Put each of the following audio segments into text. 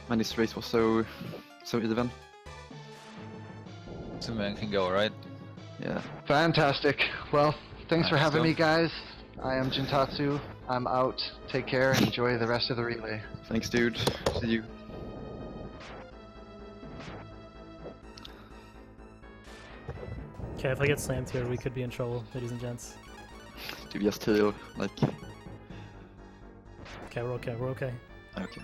Man, this race was so even. 2 men can go, right? Yeah. Fantastic. Well, thanks for Let's having go. me, guys. I am Jintatsu. I'm out. Take care. Enjoy the rest of the relay. Thanks, dude. See you. Okay, if I get slammed here, we could be in trouble, ladies and gents. Dude, just heal, like. Okay, we're okay, we're okay. Okay.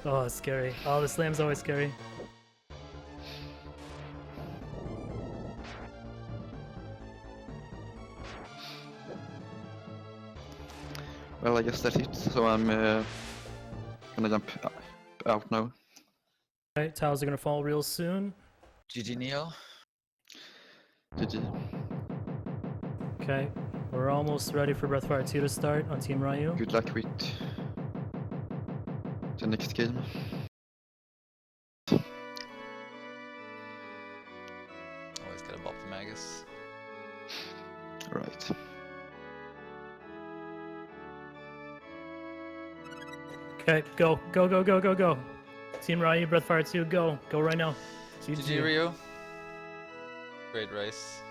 Oh, it's scary. Oh, the slam's always scary. Well, I guess that's it. So I'm gonna jump out now. Alright, tiles are gonna fall real soon. GG Neo. GG. Okay, we're almost ready for Breathfire 2 to start on Team Ryu. Good luck with the next game. Always gotta bop the Magus. Right. Okay, go, go, go, go, go, go. Team Ryu, Breathfire 2, go. Go right now. GG Ryu. Great race.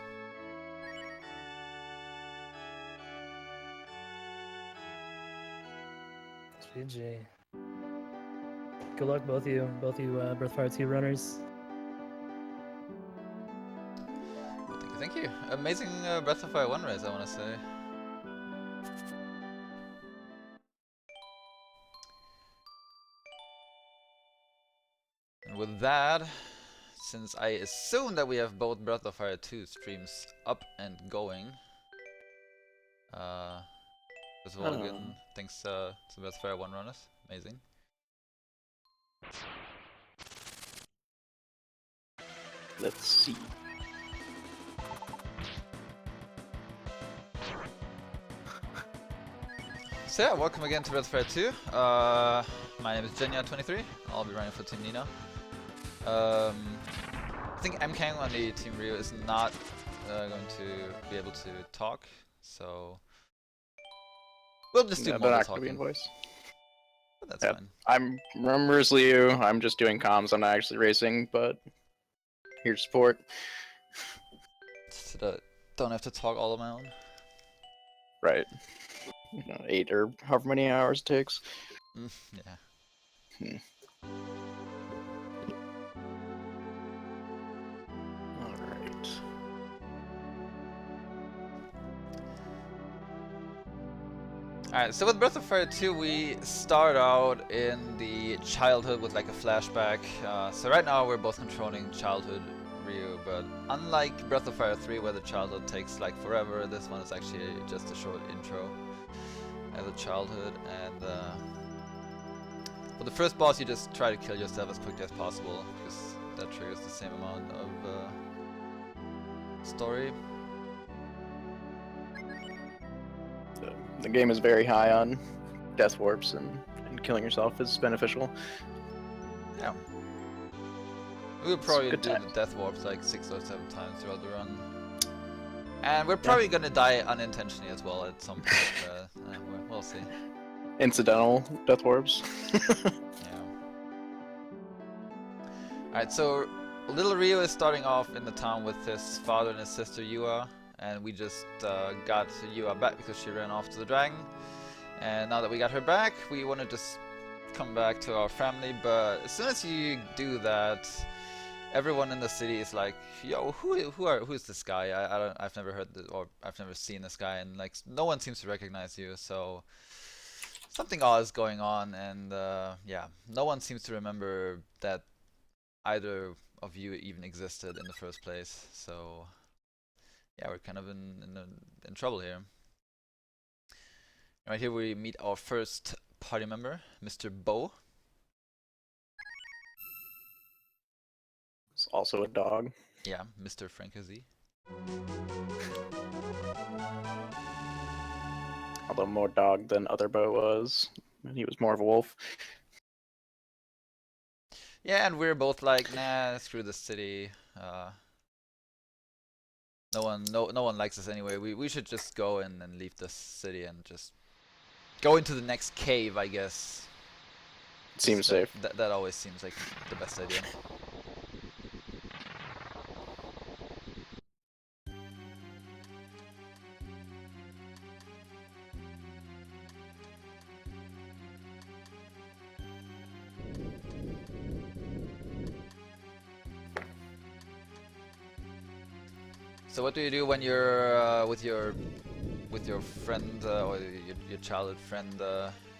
GG. Good luck, both of you Breathfire 2 runners. Thank you. Amazing Breath of Fire 1 race, I want to say. And with that, since I assume that we have both Breath of Fire 2 streams up and going, first of all, again, thanks to Breath of Fire 1 runners. Amazing. Let's see. So yeah, welcome again to Breath of Fire 2. My name is Genya23. I'll be running for Team Nina. I think EmkanK on the Team Ryu is not going to be able to talk, so we'll just do Yeah, more they're not talking. gonna be in voice. But that's Yeah. fine. I'm Remembers Liu. I'm just doing comms. I'm not actually racing, but here to support. So that don't have to talk all on my own. Right. 8 or however many hours it takes. Yeah. Alright. Alright, so with Breath of Fire 2 we start out in the childhood with like a flashback. So right now we're both controlling childhood Ryu, but unlike Breath of Fire 3 where the childhood takes like forever, this one is actually just a short intro as a childhood. And for the first boss you just try to kill yourself as quickly as possible, because that triggers the same amount of story. The game is very high on death warps, and killing yourself is beneficial. Yeah. We'll probably do good the time. death warps like 6 or 7 times throughout the run. And we're probably gonna die unintentionally as well at some point. We'll see. Incidental death warps. Yeah. Alright, so little Ryu is starting off in the town with his father and his sister Yua. And we just got Yua back because she ran off to the dragon. And now that we got her back, we want to just come back to our family. But as soon as you do that, everyone in the city is like, "Yo, who's this guy? I've never heard this, or I've never seen this guy." And like, no one seems to recognize you. So something odd is going on, and yeah, no one seems to remember that either of you even existed in the first place. So yeah, we're kind of in trouble here. Right here we meet our first party member, Mr. Bo. It's also a dog. Yeah, Mr. Frankazi. Although more dog than other Bo was. And he was more of a wolf. Yeah, and we're both like, nah, screw the city. No one likes us anyway. We should just go and leave this city and just go into the next cave, I guess. Seems safe. That always seems like the best idea. So what do you do when you're with your friend or your childhood friend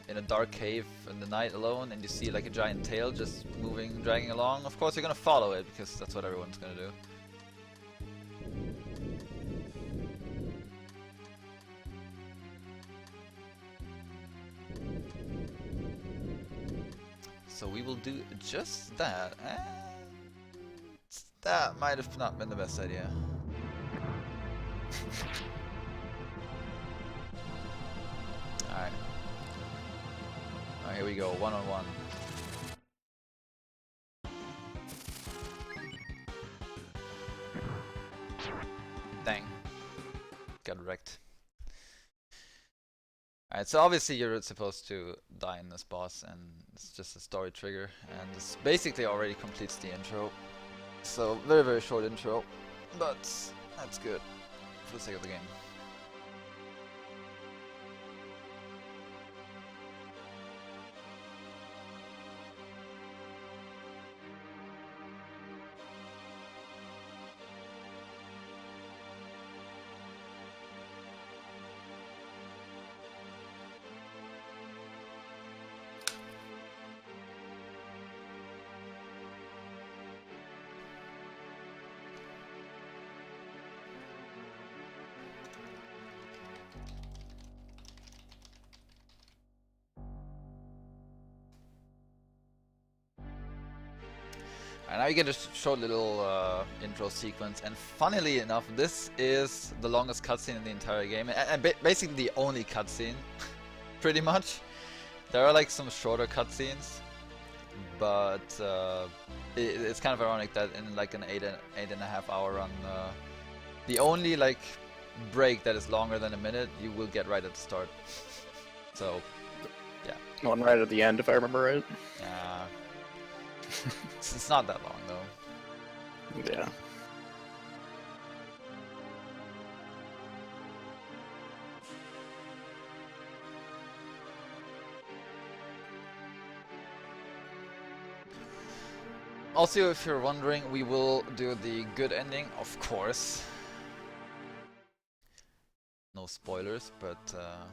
in a dark cave in the night alone, and you see like a giant tail just moving, dragging along? Of course you're gonna follow it, because that's what everyone's gonna do. So we will do just that, and that might have not been the best idea. Alright. Here we go, one-on-one. Dang. Got wrecked. Alright, so obviously you're supposed to die in this boss, and it's just a story trigger, and this basically already completes the intro. So, very, very short intro, but that's good for the sake of the game. And now you get a short little intro sequence, and funnily enough, this is the longest cutscene in the entire game, and basically the only cutscene, pretty much. There are like some shorter cutscenes, but it's kind of ironic that in like an 8.5 hour run, the only like break that is longer than a minute you will get right at the start. So, yeah. One right at the end, if I remember right. It's not that long though. Yeah. Also, if you're wondering, we will do the good ending, of course. No spoilers, but of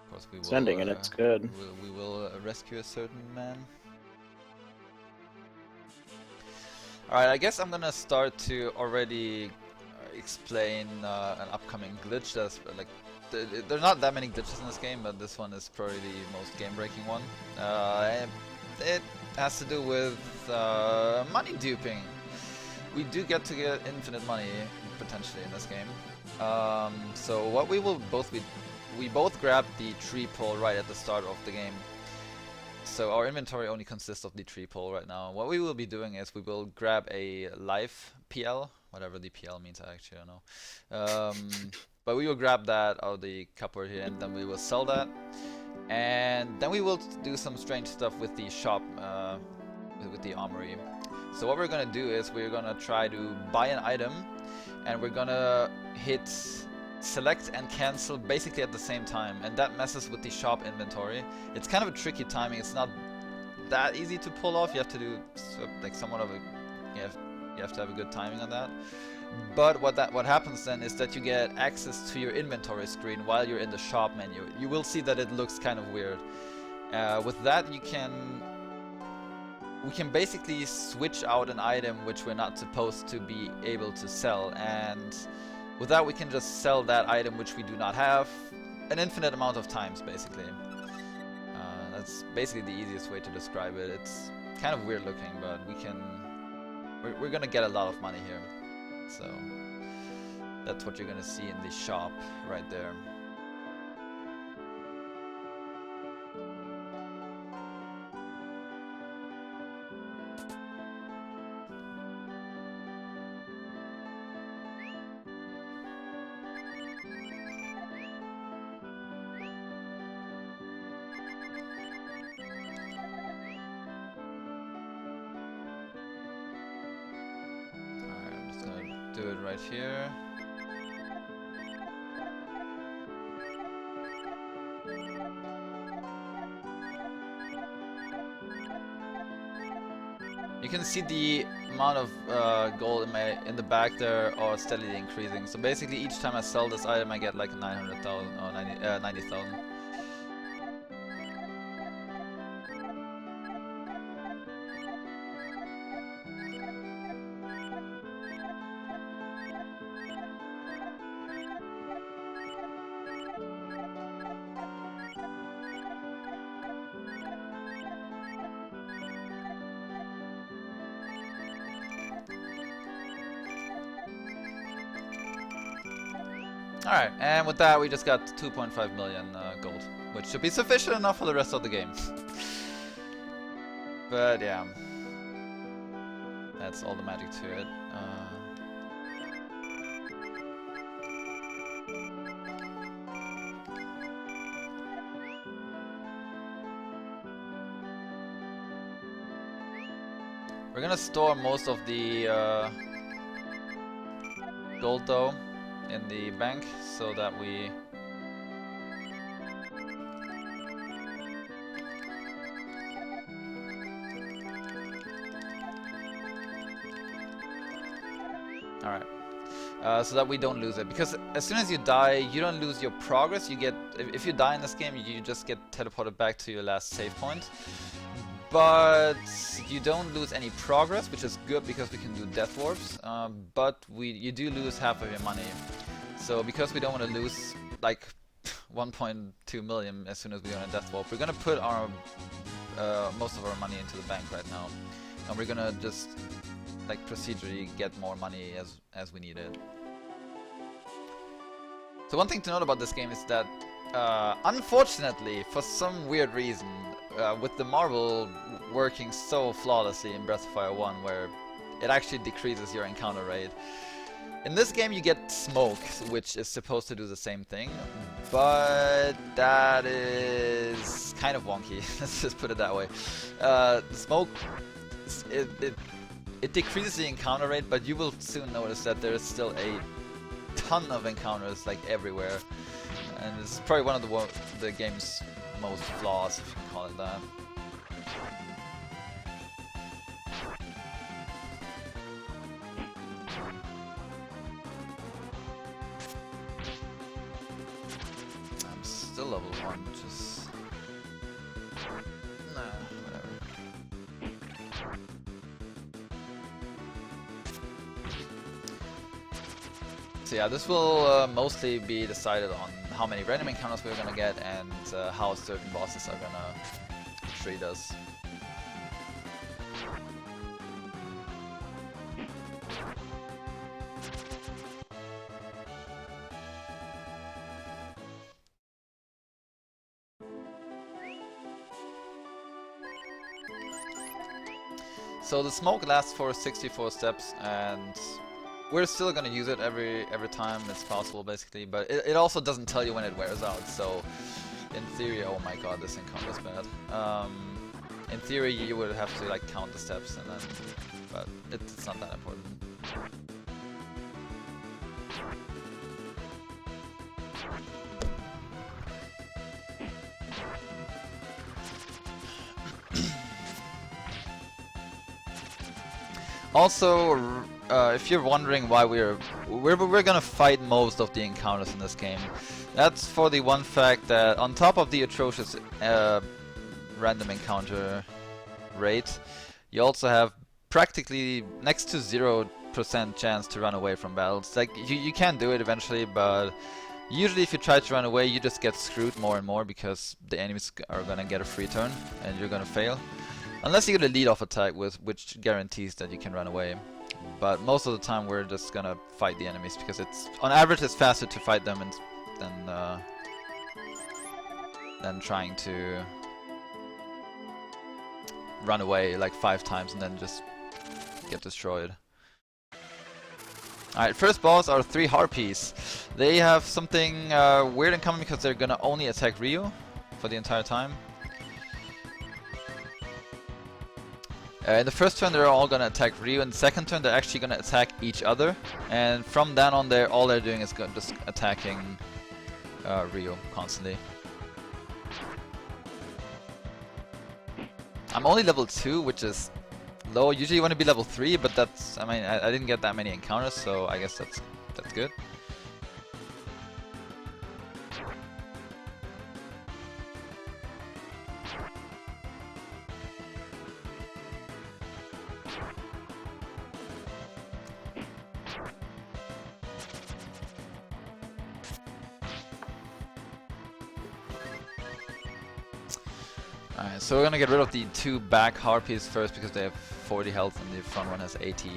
course we will. It's ending and it's good. We will rescue a certain man. Alright, I guess I'm gonna start to already explain an upcoming glitch. That's like, there are not that many glitches in this game, but this one is probably the most game-breaking one. It has to do with money duping. We do get to get infinite money potentially in this game. So what we will both be, we both grab the tree pole right at the start of the game. So our inventory only consists of the tree pole right now. What we will be doing is we will grab a life PL, whatever the PL means, I actually don't know. But we will grab that out of the cupboard here, and then we will sell that. And then we will do some strange stuff with the shop, with the armory. So what we're gonna do is we're gonna try to buy an item, and we're gonna hit select and cancel basically at the same time, and that messes with the shop inventory. It's kind of a tricky timing. It's not that easy to pull off. You have to do like somewhat of a, you have to have a good timing on that. But what happens then is that you get access to your inventory screen while you're in the shop menu. You will see that it looks kind of weird. With that, we can basically switch out an item which we're not supposed to be able to sell, and with that we can just sell that item which we do not have an infinite amount of times, basically. That's basically the easiest way to describe it. It's kind of weird looking, but we're gonna get a lot of money here. So that's what you're gonna see in the shop right there. do it right here. You can see the amount of gold in the back there are steadily increasing. So basically each time I sell this item I get like 900,000 or 90,000. Alright, and with that we just got 2.5 million gold, which should be sufficient enough for the rest of the game. But yeah, that's all the magic to it. We're gonna store most of the gold though in the bank so that we so that we don't lose it, because as soon as you die you don't lose your progress. You get, if you die in this game you just get teleported back to your last save point, but you don't lose any progress, which is good because we can do death warps, but you do lose half of your money. So because we don't want to lose like 1.2 million as soon as we go on a death warp, we're gonna put our most of our money into the bank right now, and we're gonna just like procedurally get more money as we need it. So one thing to note about this game is that unfortunately, for some weird reason, with the marble working so flawlessly in Breath of Fire 1, where it actually decreases your encounter rate, in this game you get smoke, which is supposed to do the same thing, but that is kind of wonky. Let's just put it that way. The smoke, it decreases the encounter rate, but you will soon notice that there is still a ton of encounters like everywhere, and it's probably one of the game's most flaws, if you can call it that. I'm still level 1, just... nah, whatever. So yeah, this will mostly be decided on how many random encounters we're gonna get and how certain bosses are gonna treat us. So the smoke lasts for 64 steps, and we're still gonna use it every time it's possible, basically. But it also doesn't tell you when it wears out. So in theory, oh my god, this encounter is bad. In theory, you would have to like count the steps and then, but it's not that important. Also, if you're wondering why we're gonna fight most of the encounters in this game, that's for the one fact that on top of the atrocious random encounter rate, you also have practically next to 0% chance to run away from battles. Like you can do it eventually, but usually if you try to run away, you just get screwed more and more because the enemies are gonna get a free turn and you're gonna fail. Unless you get a lead-off attack which guarantees that you can run away. But most of the time we're just gonna fight the enemies because on average it's faster to fight them than trying to run away like 5 times and then just get destroyed. Alright, first boss are 3 harpies. They have something weird in common because they're gonna only attack Ryu for the entire time. In the first turn they're all gonna attack Ryu, in the second turn they're actually gonna attack each other, and from then on all they're doing is just attacking Ryu constantly. I'm only level 2, which is low. Usually you want to be level 3, but that's, I mean, I didn't get that many encounters, so I guess that's good. Alright, so we're gonna get rid of the 2 back harpies first because they have 40 health and the front one has 80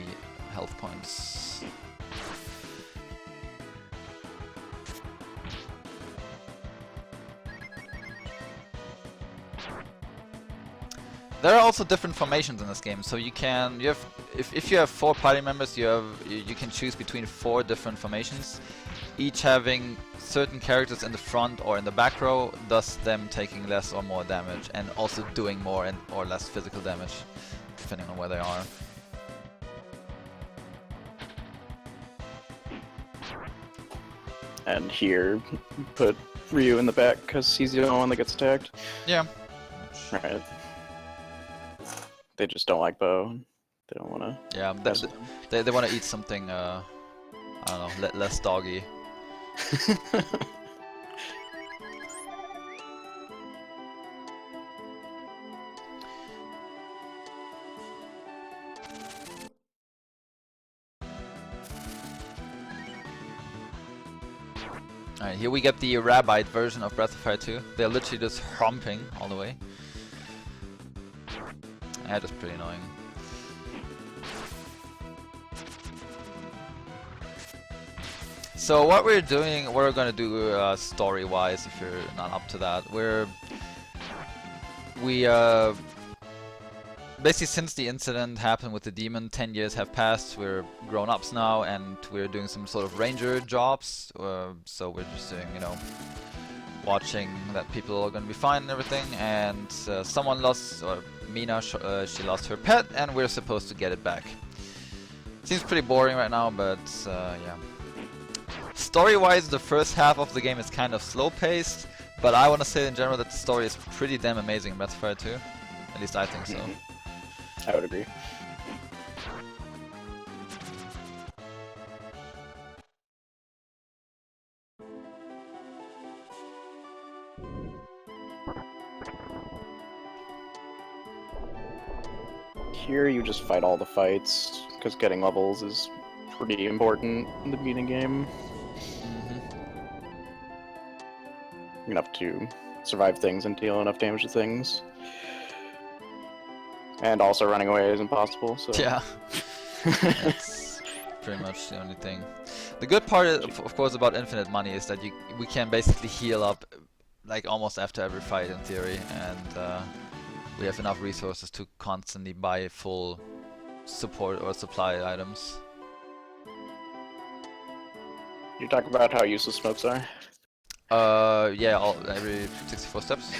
health points. There are also different formations in this game, so if you have 4 party members, you can choose between 4 different formations, each having certain characters in the front or in the back row, thus them taking less or more damage, and also doing more or less physical damage, depending on where they are. And here, put Ryu in the back because he's the only one that gets attacked. Yeah. Right. They just don't like bow. They don't want to. Yeah, they want to eat something. I don't know, less doggy. Alright, here we get the Rabbite version of Breath of Fire 2. They're literally just humping all the way. That is pretty annoying. So what we're gonna do story-wise, if you're not up to that, we basically, since the incident happened with the demon, 10 years have passed. We're grown-ups now, and we're doing some sort of ranger jobs. So we're just doing, you know, watching that people are gonna be fine and everything. And someone lost, or Mina, she lost her pet, and we're supposed to get it back. Seems pretty boring right now, but yeah. Story-wise, the first half of the game is kind of slow-paced, but I want to say in general that the story is pretty damn amazing in Breath of Fire 2. At least I think so. I would agree. Here you just fight all the fights, because getting levels is pretty important in the beginning game. You're gonna have to survive things and deal enough damage to things. And also running away is impossible, so... Yeah. That's pretty much the only thing. The good part, of course, about infinite money is that we can basically heal up like almost after every fight in theory, and we have enough resources to constantly buy full support or supply items. You talk about how useless smokes are? Yeah, every 64 steps.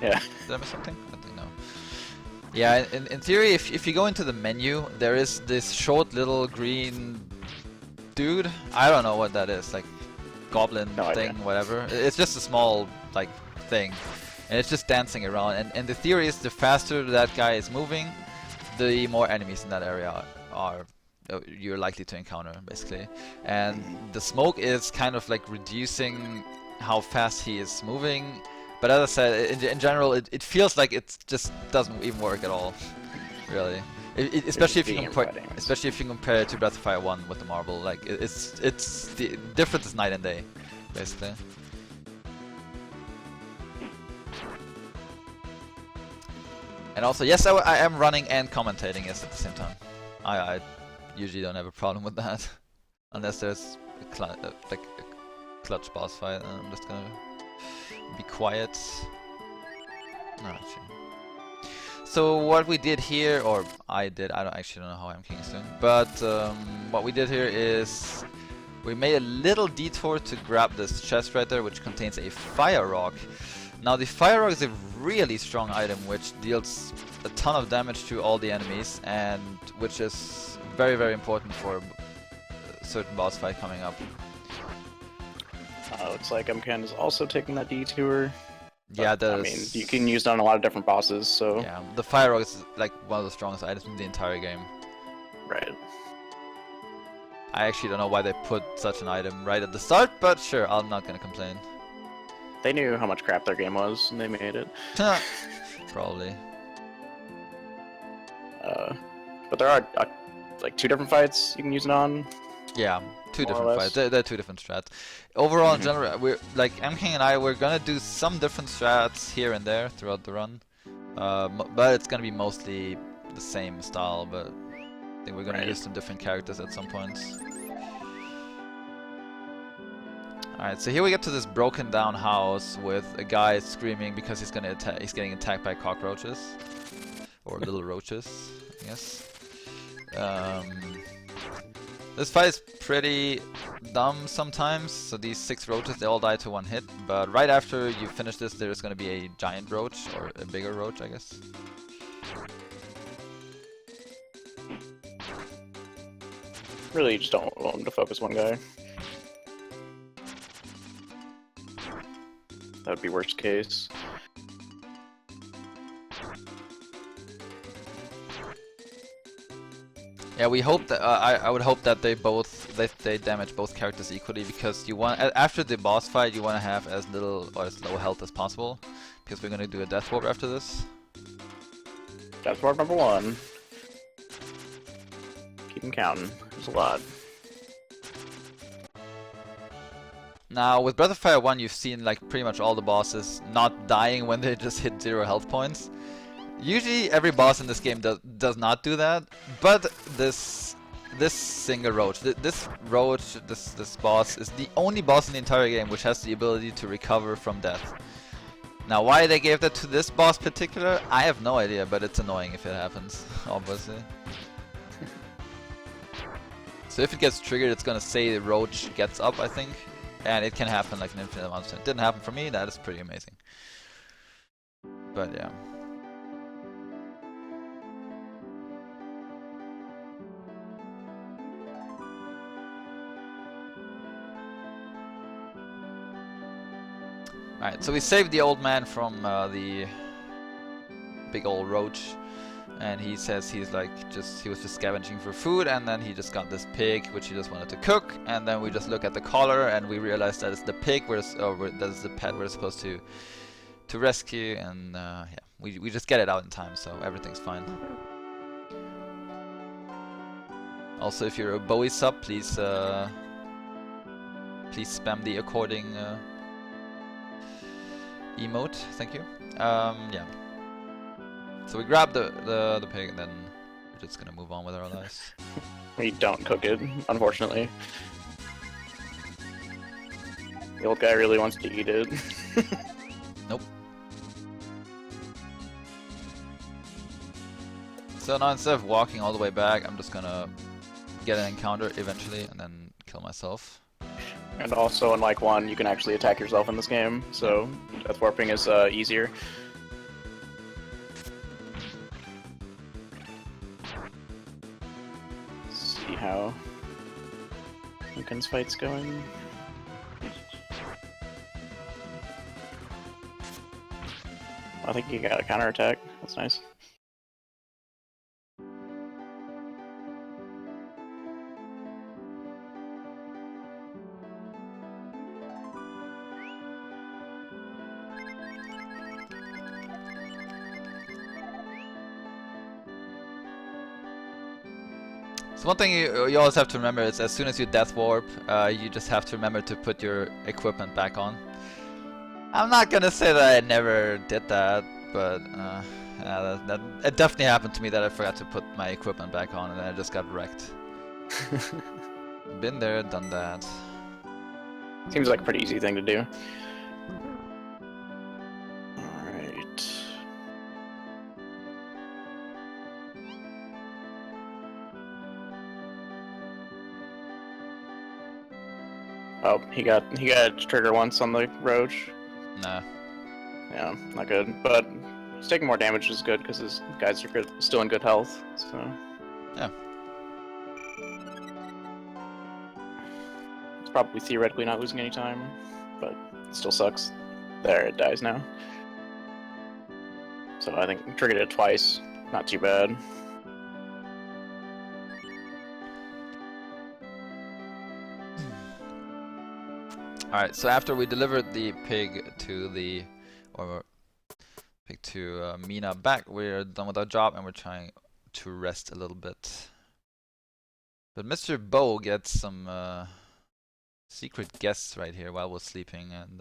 Yeah. Did I miss something? I think no. Yeah, in theory, if you go into the menu, there is this short little green dude. I don't know what that is, like goblin thing, whatever. It's just a small like thing, and it's just dancing around. And the theory is the faster that guy is moving, the more enemies in that area you're likely to encounter, basically. And the smoke is kind of like reducing how fast he is moving, but as I said, in general, it feels like it just doesn't even work at all, really. Especially if you compare it to Breath of Fire 1 with the marble, like it's the difference is night and day, basically. And also, yes, I am running and commentating at the same time. I usually don't have a problem with that, unless there's a clutch boss fight, and I'm just gonna be quiet. No, actually. So what we did here, or I don't actually know how EmkanK is doing, but what we did here is we made a little detour to grab this chest right there, which contains a fire rock. Now the Fire Rock is a really strong item which deals a ton of damage to all the enemies, and which is very, very important for a certain boss fight coming up. Looks like EmkanK is also taking that detour. Yeah, I mean, you can use it on a lot of different bosses, so... Yeah, the Fire Rock is like one of the strongest items in the entire game. Right. I actually don't know why they put such an item right at the start, but sure, I'm not gonna complain. They knew how much crap their game was, and they made it. Probably. But there are like 2 different fights you can use it on. Yeah, two More or different less. fights. They're two different strats. Overall, in general, we're like EmkanK and I. We're gonna do some different strats here and there throughout the run, but it's gonna be mostly the same style. But I think we're gonna use some different characters at some points. Alright, so here we get to this broken down house with a guy screaming because he's getting attacked by cockroaches. Or little roaches, I guess. This fight is pretty dumb sometimes. So these 6 roaches, they all die to 1 hit. But right after you finish this, there's gonna be a giant roach, or a bigger roach, I guess. Really, you just don't want them to focus one guy. That would be worst case. Yeah, we hope that I would hope that they damage both characters equally, because you want after the boss fight you want to have as little or as low health as possible, because we're gonna do a death warp after this. Death warp number 1. Keep them counting. There's a lot. Now with Breath of Fire 1 you've seen like pretty much all the bosses not dying when they just hit 0 health points. Usually every boss in this game does not do that, but this single roach, this boss is the only boss in the entire game which has the ability to recover from death. Now why they gave that to this boss particular, I have no idea, but it's annoying if it happens, obviously. So if it gets triggered, it's gonna say the roach gets up, I think, and it can happen like an infinite amount of times. It didn't happen for me, that is pretty amazing. But yeah. Alright, so we saved the old man from the big old roach, and he says he was just scavenging for food, and then he just got this pig which he just wanted to cook, and then we just look at the collar and we realize that it's the pig that is the pet we're supposed to rescue, and yeah, we just get it out in time, so everything's fine. Also, if you're a Bowie sub, please spam the according emote, thank you. Yeah. So we grab the pig, and then we're just gonna move on with our lives. We don't cook it, unfortunately. The old guy really wants to eat it. Nope. So now instead of walking all the way back, I'm just gonna get an encounter eventually and then kill myself. And also, unlike 1, you can actually attack yourself in this game, so death warping is easier. Let's see how EmkanK's fight's going. I think you got a counterattack. That's nice. So one thing you always have to remember is as soon as you death warp, you just have to remember to put your equipment back on. I'm not gonna say that I never did that, but it definitely happened to me that I forgot to put my equipment back on and then I just got wrecked. Been there, done that. Seems like a pretty easy thing to do. Alright. Oh, he got trigger once on the roach. Nah. Yeah, not good. But he's taking more damage, which is good because his guys are good, still in good health. So Yeah. it's probably theoretically not losing any time, but it still sucks. There, it dies now. So I think triggered it twice. Not too bad. Alright, so after we delivered the pig to Mina back, we're done with our job and we're trying to rest a little bit. But Mr. Bo gets some secret guests right here while we're sleeping, and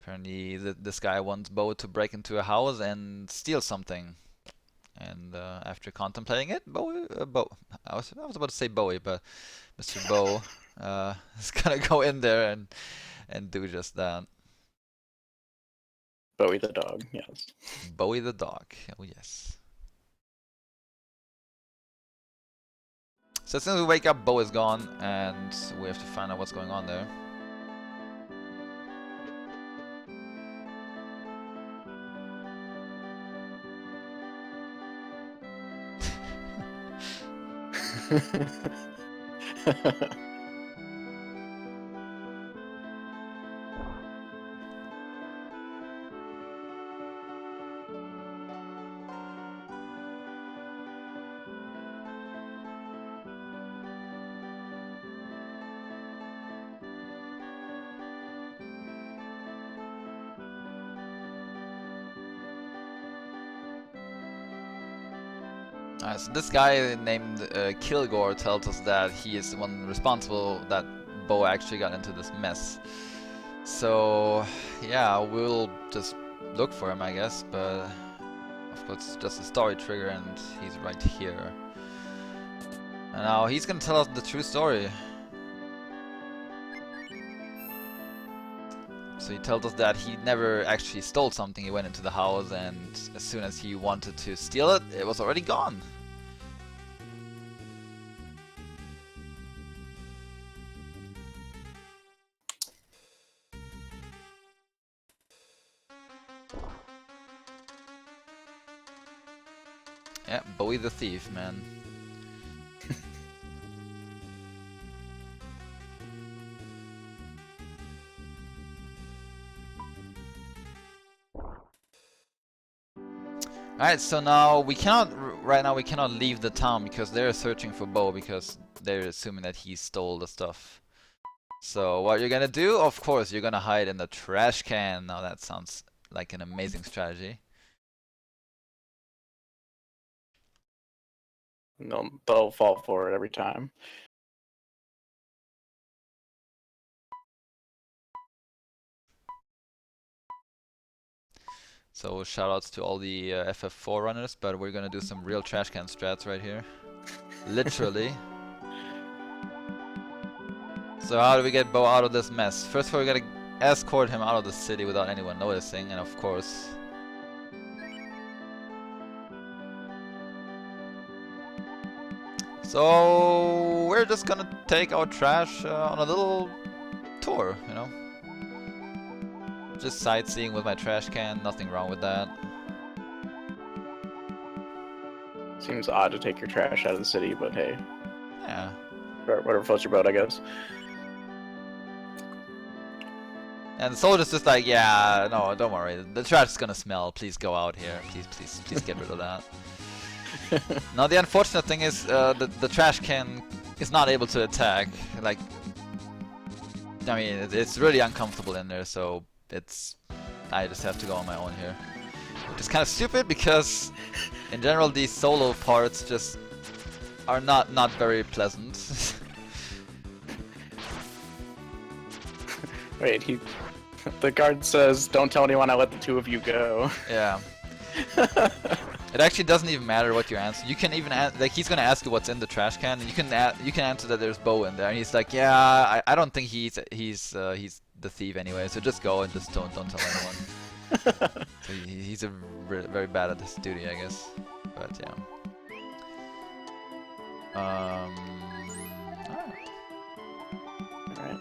apparently this guy wants Bo to break into a house and steal something. And after contemplating it, I was about to say Bowie, but Mr. Bo is gonna go in there and do just that. Bowie the dog, yes. Bowie the dog, oh yes. So as soon as we wake up, Bo is gone, and we have to find out what's going on there. So this guy named Kilgore tells us that he is the one responsible that Bo actually got into this mess. So yeah, we'll just look for him, I guess, but of course it's just a story trigger and he's right here. And now he's gonna tell us the true story. So he tells us that he never actually stole something. He went into the house, and as soon as he wanted to steal it, it was already gone. Yeah, Bowie the thief, man. Alright, so now we cannot, right now we cannot leave the town because they're searching for Bo because they're assuming that he stole the stuff. So what you're gonna do, of course, you're gonna hide in the trash can. Now that sounds like an amazing strategy. They'll fall for it every time. So shoutouts to all the FF4 runners, but we're gonna do some real trash can strats right here. Literally. So how do we get Bo out of this mess? First of all, we gotta escort him out of the city without anyone noticing, and of course... So we're just gonna take our trash on a little tour, you know? Just sightseeing with my trash can, nothing wrong with that. Seems odd to take your trash out of the city, but hey. Yeah. Whatever floats your boat, I guess. And the soldier's just like, yeah, no, don't worry. The trash is gonna smell. Please go out here. Please get rid of that. Now the unfortunate thing is, the trash can is not able to attack. Like, I mean, it's really uncomfortable in there, so I just have to go on my own here. Which is kind of stupid because, in general, these solo parts just are not very pleasant. Wait, the guard says, "Don't tell anyone I let the two of you go." Yeah. It actually doesn't even matter what you answer. You can even like he's gonna ask you what's in the trash can, and you can answer that there's Bo in there, and he's like, yeah, I don't think he's the thief anyway, so just go and just don't tell anyone. So he's very bad at this duty, I guess. But yeah. Alright.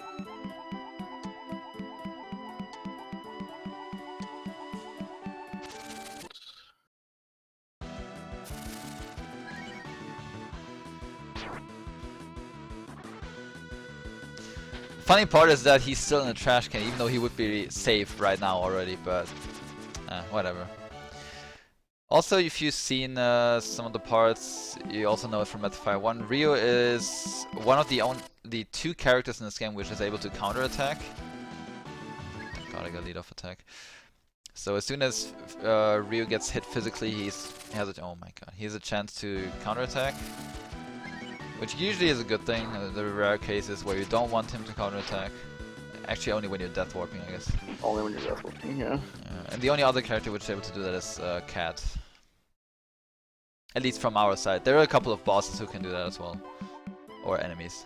funny part is that he's still in a trash can, even though he would be safe right now already, but whatever. Also, if you've seen some of the parts, you also know it from Pt.1, Rio is one of the 2 characters in this game which is able to counterattack. God, I got lead off attack. So as soon as Rio gets hit physically, he has a chance to counterattack, which usually is a good thing. There are rare cases where you don't want him to counterattack. Actually, only when you're death warping, I guess. Only when you're death warping, yeah. And the only other character which is able to do that is Cat. At least from our side. There are a couple of bosses who can do that as well, or enemies.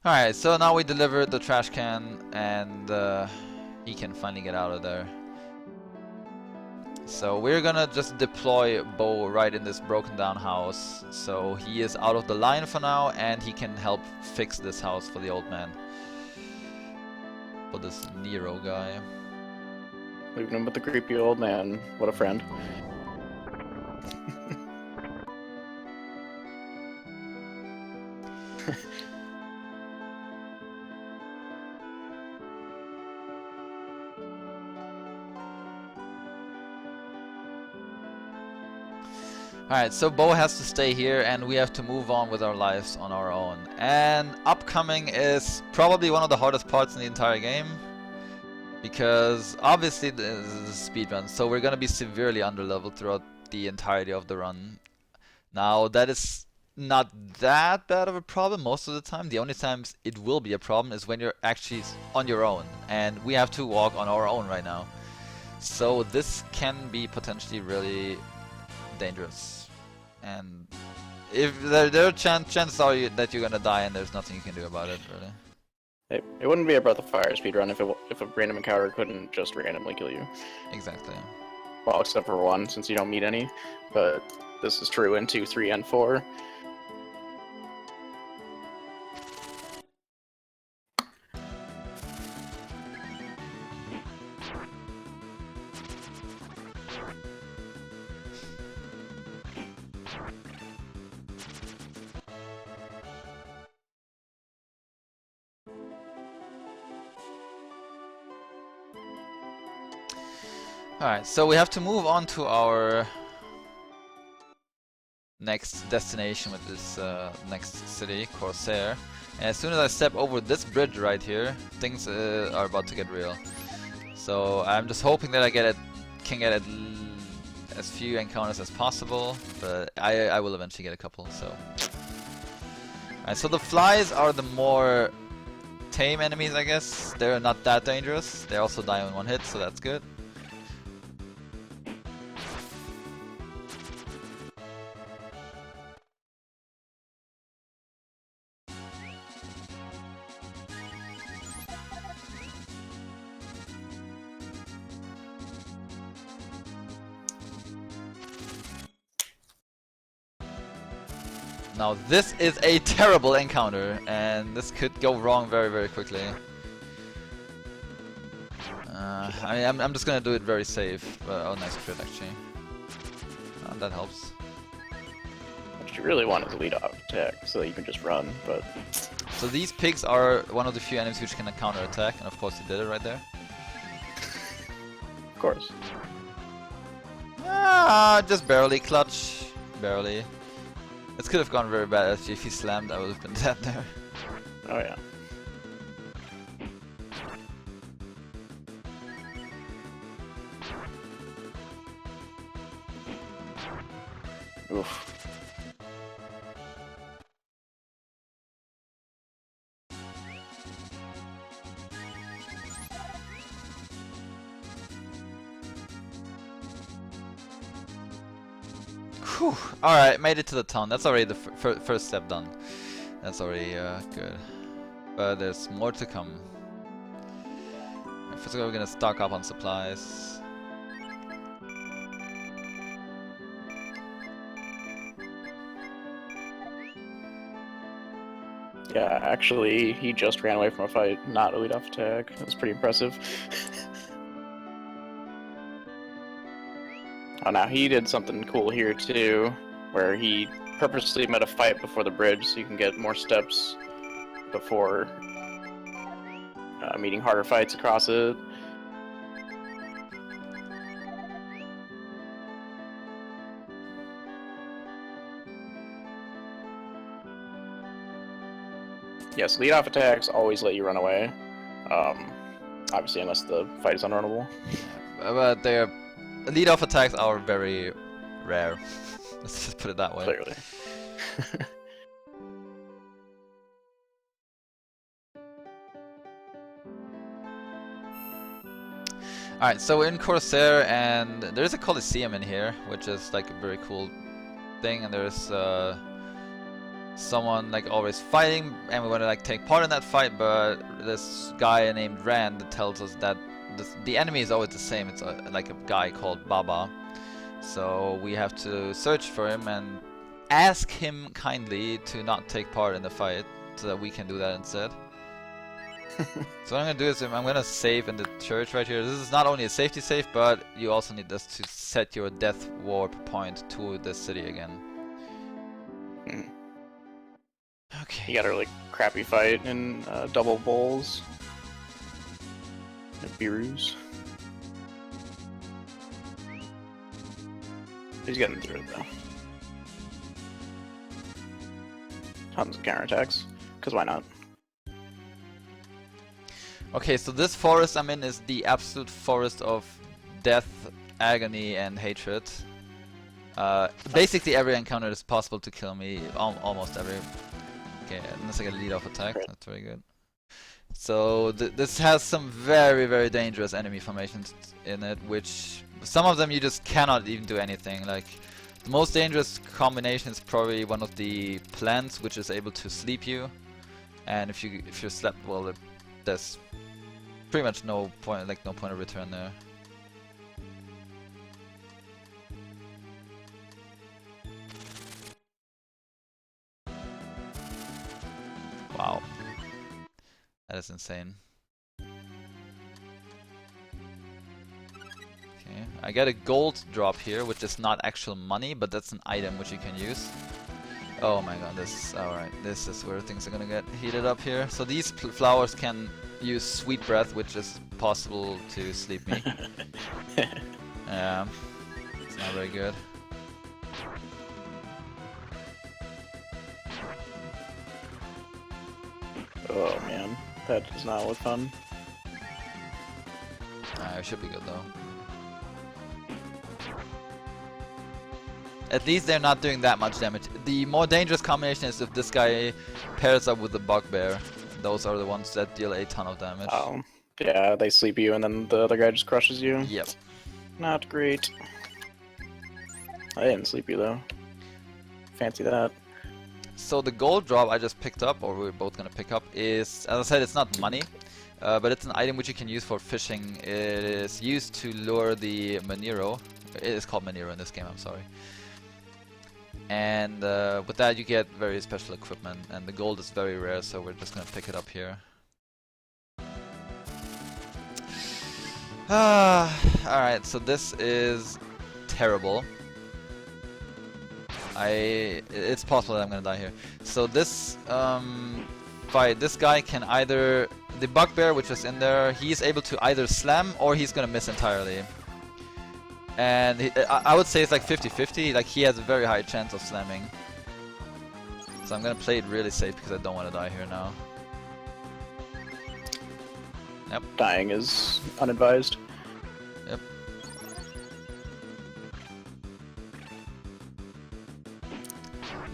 Alright, so now we delivered the trash can, and he can finally get out of there. So we're gonna just deploy Bo right in this broken down house, so he is out of the line for now, and he can help fix this house for the old man. For this Nero guy. Leaving him with the creepy old man. What a friend. Alright, so Bo has to stay here and we have to move on with our lives on our own. And upcoming is probably one of the hardest parts in the entire game. Because obviously this is a speedrun, so we're gonna be severely underleveled throughout the entirety of the run. Now that is not that bad of a problem most of the time. The only times it will be a problem is when you're actually on your own. And we have to walk on our own right now. So this can be potentially really dangerous. And if there are chances are that you're gonna die and there's nothing you can do about it, really. It wouldn't be a Breath of Fire speedrun if a random encounter couldn't just randomly kill you. Exactly. Well, except for 1, since you don't meet any. But this is true in 2, 3, and 4. Alright, so we have to move on to our next destination with this next city, Corsair. And as soon as I step over this bridge right here, things are about to get real. So I'm just hoping that I can get as few encounters as possible, but I will eventually get a couple. So, alright, so the flies are the more tame enemies, I guess. They're not that dangerous. They also die in 1 hit, so that's good. Now this is a terrible encounter, and this could go wrong very, very quickly. I'm just gonna do it very safe. Oh, nice crit actually. That helps. What you really want is a lead off attack, so that you can just run, but... So these pigs are one of the few enemies which can counter attack, and of course he did it right there. Of course. Just barely clutch. Barely. This could have gone very bad actually. If he slammed, I would have been dead there. Oh yeah. Oof. Alright, made it to the town. That's already the first step done. That's already good. But there's more to come. First of all, we're gonna stock up on supplies. Yeah, actually, he just ran away from a fight, not a lead off attack. That was pretty impressive. Oh, now he did something cool here too, where he purposely made a fight before the bridge so you can get more steps before meeting harder fights across it. Yes, lead-off attacks always let you run away. Obviously, unless the fight is unrunnable. But their lead-off attacks are very rare. Let's just put it that way. Clearly. Alright, so we're in Corsair, and there's a Coliseum in here, which is like a very cool thing, and there's someone like always fighting, and we want to like take part in that fight, but this guy named Rand tells us that the enemy is always the same. It's like a guy called Baba, so we have to search for him and ask him kindly to not take part in the fight so that we can do that instead. So what I'm gonna do is I'm gonna save in the church right here. This is not only a safety save, but you also need this to set your death warp point to the city again. Okay. You got a really crappy fight in double bowls. Beerus. He's getting through it though. Tons of counterattacks. Because why not? Okay, so this forest I'm in is the absolute forest of death, agony, and hatred. Basically every encounter is possible to kill me, almost every. Okay, unless I get a lead-off attack, that's very good. So this has some very, very dangerous enemy formations in it, which some of them you just cannot even do anything. Like the most dangerous combination is probably one of the plants, which is able to sleep you, and if you're slept, well, there's pretty much no point of return there. Wow. That is insane. Okay, I get a gold drop here, which is not actual money, but that's an item which you can use. Oh my god, alright, this is where things are gonna get heated up here. So these flowers can use sweet breath, which is possible to sleep me. It's not very good. Oh man, that does not look fun. It should be good though. At least they're not doing that much damage. The more dangerous combination is if this guy pairs up with the bugbear. Those are the ones that deal a ton of damage. Yeah, they sleep you and then the other guy just crushes you. Yep. Not great. I didn't sleep you though. Fancy that. So the gold drop I just picked up, or we're both gonna pick up, is, as I said, it's not money, but it's an item which you can use for fishing. It is used to lure the Manero. It is called Manero in this game, I'm sorry. And with that you get very special equipment, and the gold is very rare, so we're just gonna pick it up here. Alright, so this is terrible. It's possible that I'm gonna die here. So this fight, this guy can either, the bugbear which is in there, he's able to either slam or he's gonna miss entirely. And I would say it's like 50-50, like he has a very high chance of slamming. So I'm gonna play it really safe because I don't want to die here now. Yep. Dying is unadvised. Yep.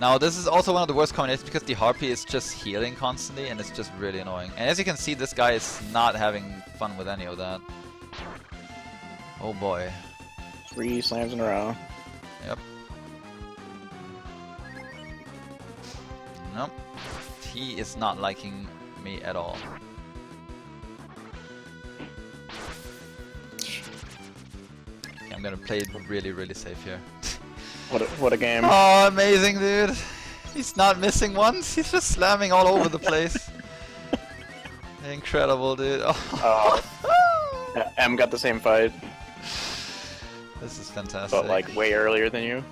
Now this is also one of the worst combinations because the Harpy is just healing constantly and it's just really annoying. And as you can see, this guy is not having fun with any of that. Oh boy. 3 slams in a row. Yep. Nope. He is not liking me at all. Okay, I'm gonna play it really, really safe here. What a game. Oh, amazing, dude! He's not missing once. He's just slamming all over the place. Incredible, dude. Oh. M got the same fight. This is fantastic. But like way earlier than you.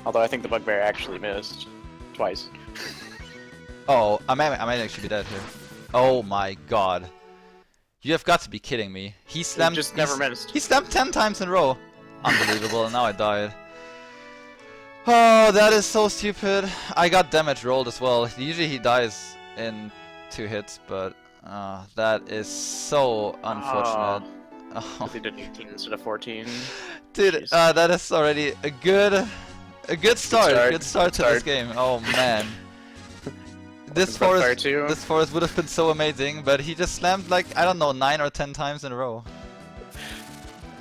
Although I think the bugbear actually missed twice. Oh, I might actually be dead here. Oh my god. You have got to be kidding me. He slammed. Just never missed. He slammed 10 times in a row. Unbelievable, and now I died. Oh, that is so stupid. I got damage rolled as well. Usually he dies in 2 hits, but that is so unfortunate. Oh. He did 18 instead of 14. Dude, that is already a good start. Good start to this game. Oh man. This forest would have been so amazing, but he just slammed like, I don't know, 9 or 10 times in a row.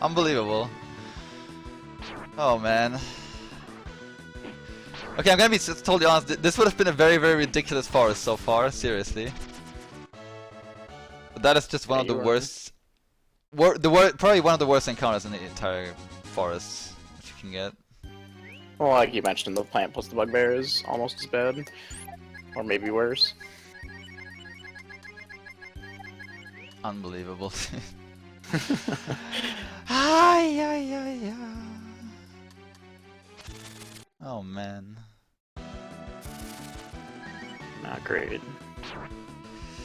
Unbelievable. Oh man. Okay, I'm gonna be totally honest, this would have been a very, very ridiculous forest so far, seriously. But that is just one of the worst... probably one of the worst encounters in the entire forest that you can get. Well, like you mentioned, the plant plus the bugbear is almost as bad. Or maybe worse. Unbelievable. Ay, ay, ay, ay. Oh man. Not great.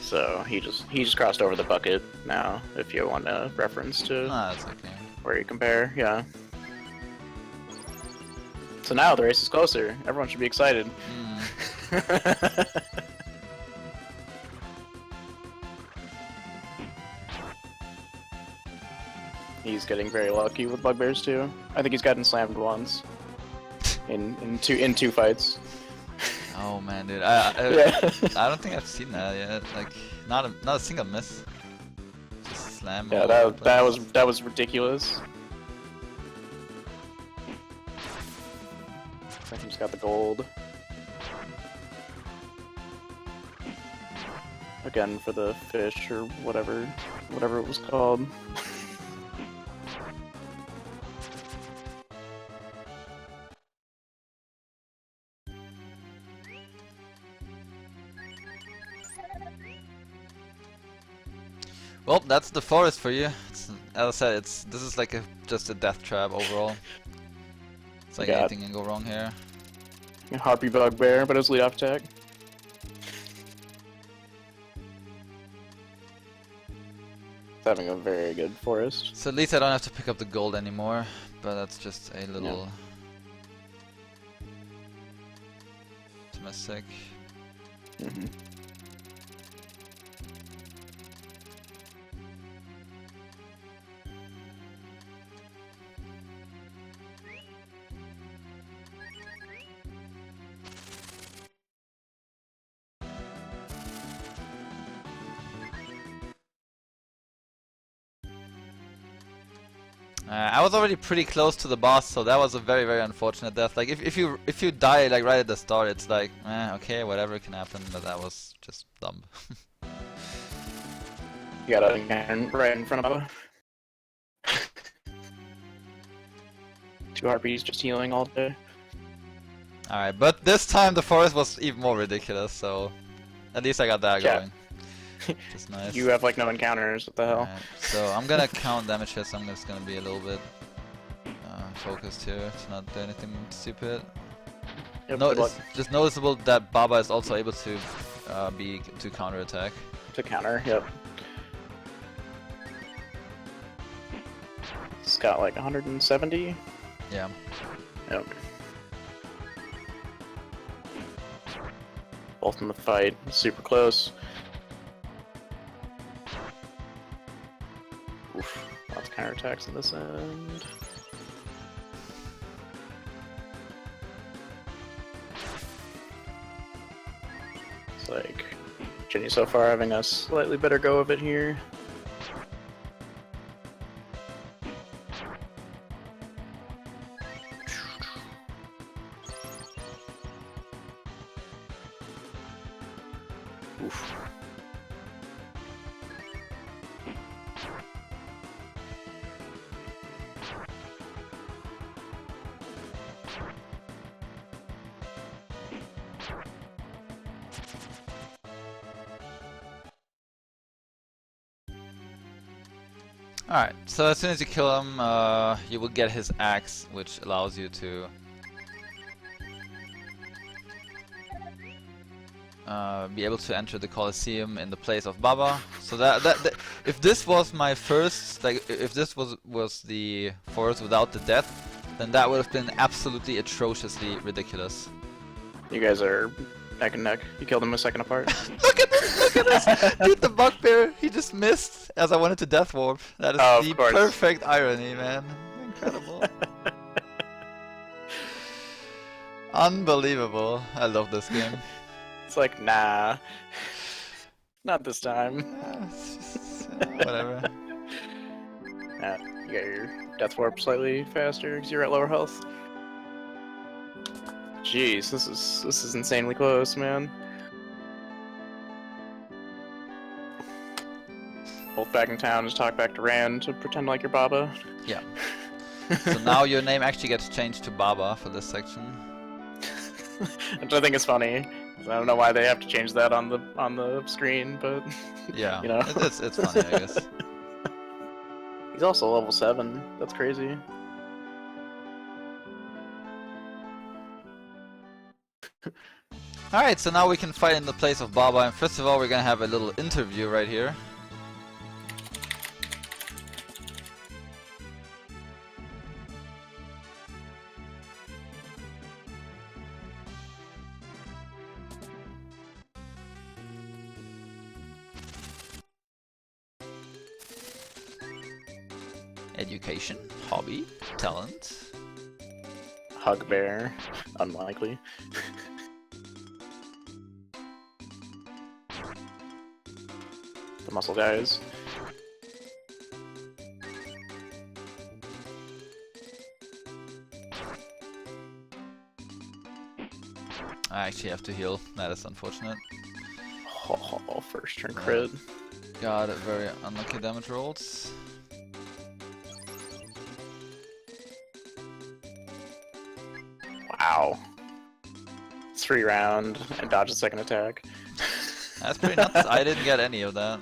So he just crossed over the bucket now, if you want a reference to That's okay. where you compare, yeah. So now the race is closer. Everyone should be excited. He's getting very lucky with bugbears too. I think he's gotten slammed once in two fights. Oh man, dude, Yeah. I don't think I've seen that yet. Like, not a single miss. Just slam. Yeah, all that over the place. that was ridiculous. I think he's got the gold. Again for the fish or whatever it was called. Well, that's the forest for you. As I said, this is like just a death trap overall. It's like anything can go wrong here. Harpy bugbear, but it was lead off attack. It's having a very good forest. So at least I don't have to pick up the gold anymore, but that's just a little optimistic. I was already pretty close to the boss, so that was a very, very unfortunate death. Like if you die like right at the start, it's like, okay, whatever can happen. But that was just dumb. You got a man right in front of him. 2 harpies just healing all day. All right, but this time the forest was even more ridiculous. So at least I got that going. Just nice. You have like no encounters, what the hell? Alright, so I'm gonna count damage here, so I'm just gonna be a little bit focused here to not do anything stupid. Yep, No, it's just noticeable that Baba is also able to to counter attack. To counter, yep. It's got like 170. Yeah. Yep. Both in the fight, super close. Oof, lots of counterattacks on this end. It's like Jenny so far having a slightly better go of it here. Oof. Alright, so as soon as you kill him, you will get his axe, which allows you to be able to enter the Colosseum in the place of Baba. So that if this was my first, like, if this was the forest without the death, then that would have been absolutely atrociously ridiculous. You guys are neck and neck. You killed him a second apart. Look at this! Look at this! Dude, the bugbear, he just missed as I wanted to death warp. That is the perfect irony, man. Incredible. Unbelievable. I love this game. It's like, nah. Not this time. It's just, whatever. You got your death warp slightly faster because you're at lower health. Jeez, this is insanely close, man. Both back in town, just talk back to Rand to pretend like you're Baba. Yeah. So now your name actually gets changed to Baba for this section. Which I think is funny. I don't know why they have to change that on the screen, but Yeah, you know, it's funny, I guess. He's also level 7. That's crazy. Alright, so now we can fight in the place of Baba, and first of all we're gonna have a little interview right here. Education, hobby, talent. Hug bear, unlikely. The muscle guys. I actually have to heal, that is unfortunate. Oh, first turn crit. Got it, very unlucky damage rolls. Wow. 3 round and dodge a second attack. That's pretty nuts. I didn't get any of that.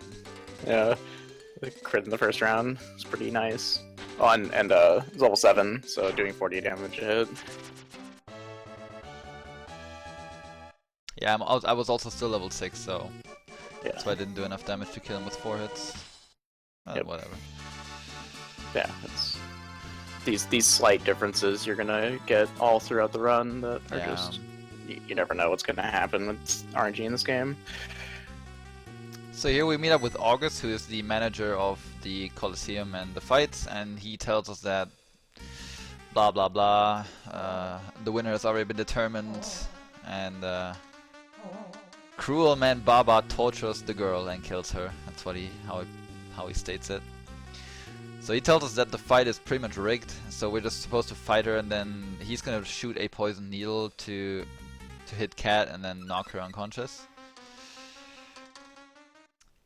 Yeah. The crit in the first round is pretty nice. Oh, and it's level 7, so doing 40 damage a hit. Yeah, I was also still level 6, so Yeah. that's why I didn't do enough damage to kill him with 4 hits. Yep. Whatever. Yeah, it's these slight differences you're gonna get all throughout the run that are Yeah. just you never know what's gonna happen with RNG in this game. So here we meet up with August, who is the manager of the Colosseum and the fights, and he tells us that blah blah blah, the winner has already been determined, and cruel man Baba tortures the girl and kills her. That's what how he states it. So he tells us that the fight is pretty much rigged, so we're just supposed to fight her, and then he's gonna shoot a poison needle to hit Cat and then knock her unconscious.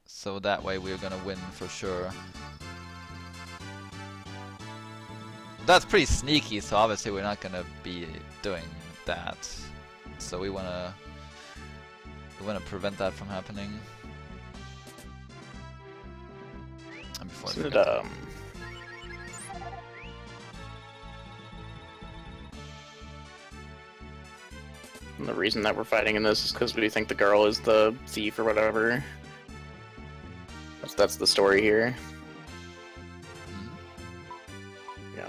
So that way we're gonna win for sure. That's pretty sneaky, so obviously we're not gonna be doing that. So we wanna prevent that from happening. And before I Isn't forget- it, and the reason that we're fighting in this is because we think the girl is the thief or whatever. That's the story here. Mhm. Yeah.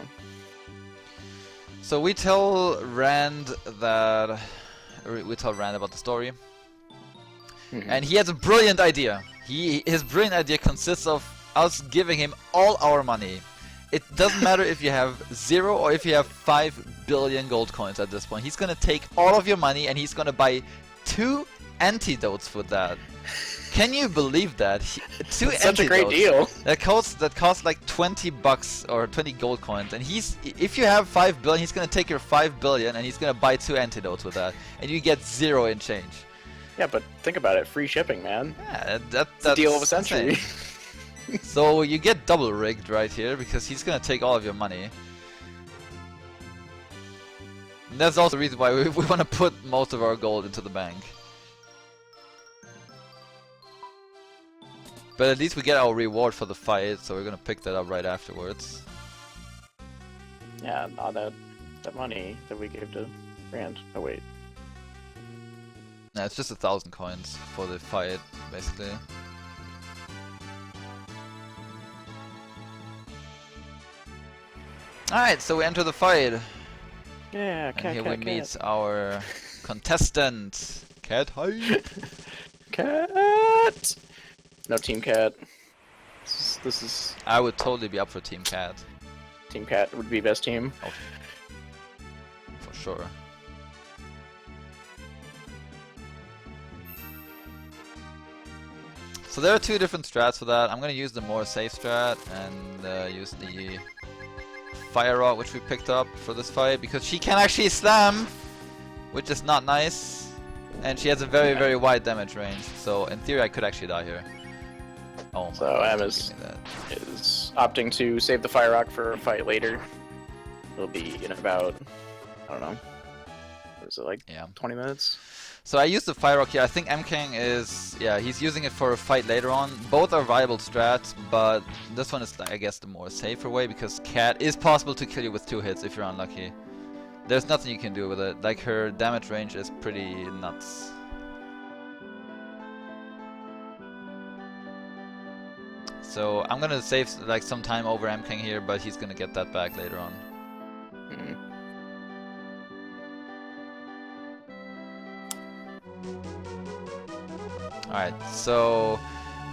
So we tell Rand about the story, and he has a brilliant idea. His brilliant idea consists of us giving him all our money. It doesn't matter if you have 0 or if you have 5 billion gold coins at this point. He's gonna take all of your money and he's gonna buy 2 antidotes with that. Can you believe that? 2 That's such a great deal. That costs like 20 bucks or 20 gold coins, and if you have 5 billion, he's gonna take your 5 billion and he's gonna buy 2 antidotes with that, and you get 0 in change. Yeah, but think about it, free shipping, man. Yeah, That's the deal of a century. insane. So you get double rigged right here because he's gonna take all of your money. And that's also the reason why we want to put most of our gold into the bank. But at least we get our reward for the fight, so we're gonna pick that up right afterwards. Yeah, all that money that we gave to Rand. Oh wait. Yeah, it's just 1,000 coins for the fight, basically. Alright, so we enter the fight. Yeah, And cat, here cat, we cat. meet our contestant. Cat, hi! Cat! No Team Cat. This is I would totally be up for Team Cat. Team Cat would be best team. For sure. So there are two different strats for that. I'm gonna use the more safe strat and use the Fire Rod, which we picked up for this fight, because she can actually slam, which is not nice. And she has a very, very wide damage range. So in theory, I could actually die here. Oh my So god, Em give me that. is opting to save the Fire Rock for a fight later. It'll be in about, I don't know, what is it, like Yeah. 20 minutes? So I used the Fire Rock here. I think EmkanK is, yeah, he's using it for a fight later on. Both are viable strats, but this one is, I guess, the more safer way, because Cat is possible to kill you with 2 hits if you're unlucky. There's nothing you can do with it. Like, her damage range is pretty nuts. So I'm gonna save like some time over EmkanK here, but he's gonna get that back later on. Hmm. Alright, so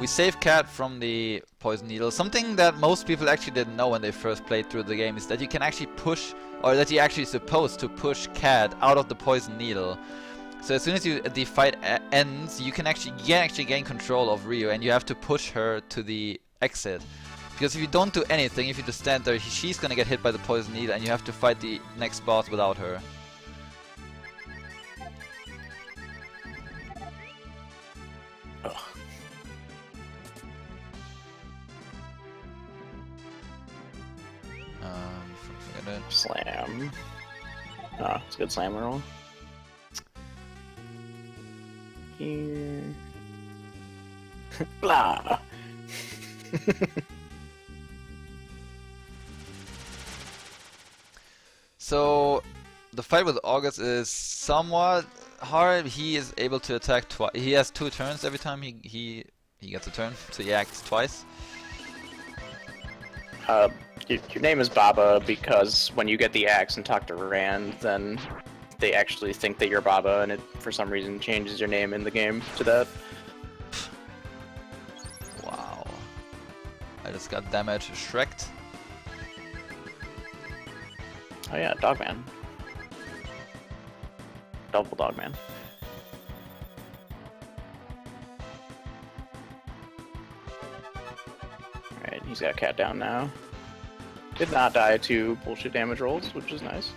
we save Cat from the poison needle. Something that most people actually didn't know when they first played through the game is that you can actually push, or that you're actually supposed to push Cat out of the poison needle. So as soon as the fight ends, you can actually gain control of Ryu, and you have to push her to the exit. Because if you don't do anything, if you just stand there, she's gonna get hit by the poison needle, and you have to fight the next boss without her. Forget it. Slam. Ah, it's a good slam roll. Here. Blah. So the fight with August is somewhat hard. He is able to attack twice. He has 2 turns every time he gets a turn, so he acts twice. Your name is Baba because when you get the axe and talk to Rand, then they actually think that you're Baba, and it for some reason changes your name in the game to that. Wow. I just got damage shreked. Oh yeah, Dogman. Double Dogman. Alright, he's got Cat down now. Did not die to bullshit damage rolls, which is nice.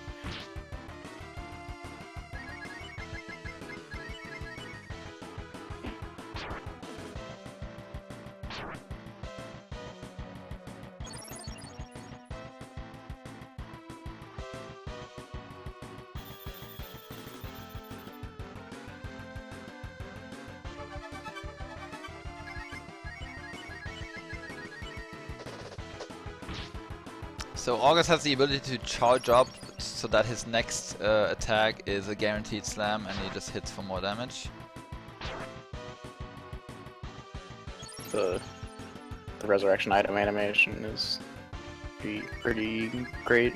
So August has the ability to charge up so that his next attack is a guaranteed slam, and he just hits for more damage. The resurrection item animation is pretty great.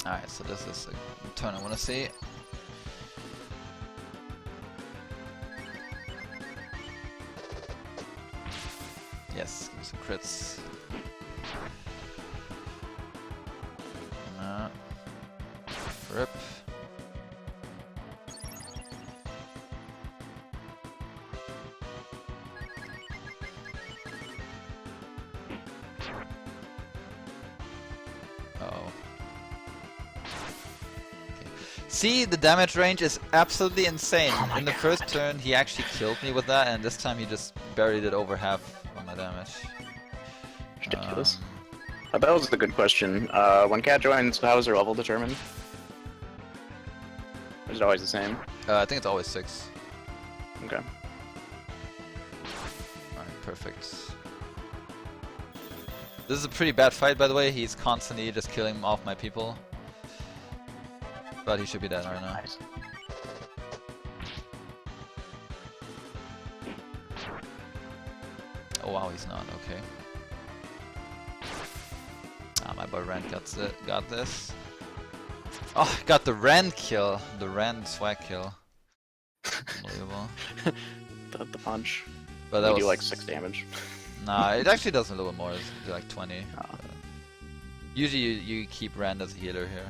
Alright, so this is a turn I want to see. Yes, give me some crits. Rip. Uh-oh. See, the damage range is absolutely insane. Oh my In the God. first turn, he actually killed me with that, and this time he just buried it over half of my damage. Ridiculous. That was a good question. When Cat joins, how is her level determined? Or is it always the same? I think it's always 6. Okay. Alright, perfect. This is a pretty bad fight, by the way. He's constantly just killing off my people. But he should be dead right now. Nice. Oh wow, he's not. Okay. Ah, my boy Rand got this. Oh, got the Rand kill. The Rand swag kill. Unbelievable. The punch. But that We was do like 6 damage. Nah, it actually does a little more. It's like 20. Oh. Usually you keep Rand as a healer here.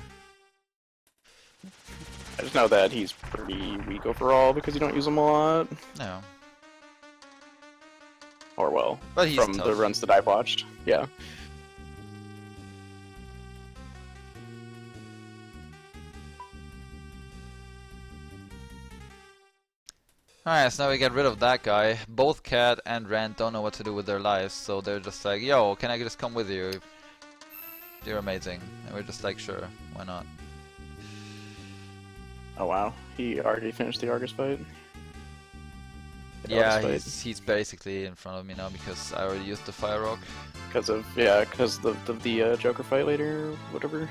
I just know that he's pretty weak overall because you don't use him a lot. No. Or well, But he's from tough. the runs that I've watched. Yeah. Alright, so now we get rid of that guy. Both Cat and Rand don't know what to do with their lives, so they're just like, yo, can I just come with you? You're amazing. And we're just like, sure, why not? Oh wow, he already finished the Argus fight. Yeah, he's basically in front of me now because I already used the Fire Rock. Because of the Joker fight later, or whatever.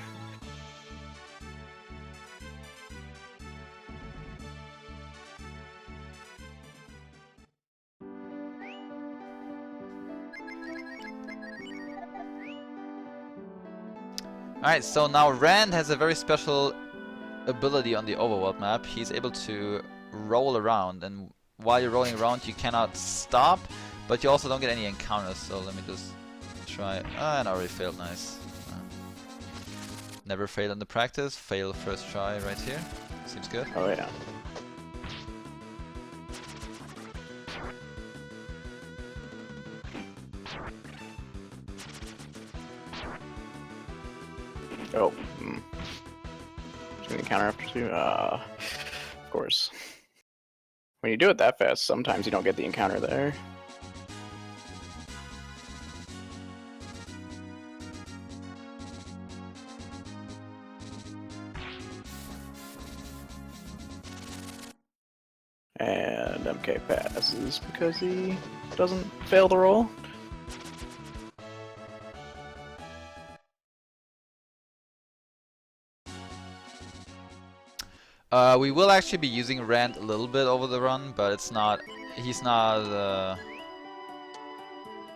Alright, so now Rand has a very special ability on the overworld map. He's able to roll around, and while you're rolling around you cannot stop, but you also don't get any encounters, so let me just try. Ah, and I already failed, nice. Never fail in the practice, fail first try right here. Seems good. Oh yeah. Oh. Doing the counter after 2? Of course. When you do it that fast, sometimes you don't get the encounter there. And MK passes because he doesn't fail the roll. We will actually be using Rand a little bit over the run, but it's not. He's not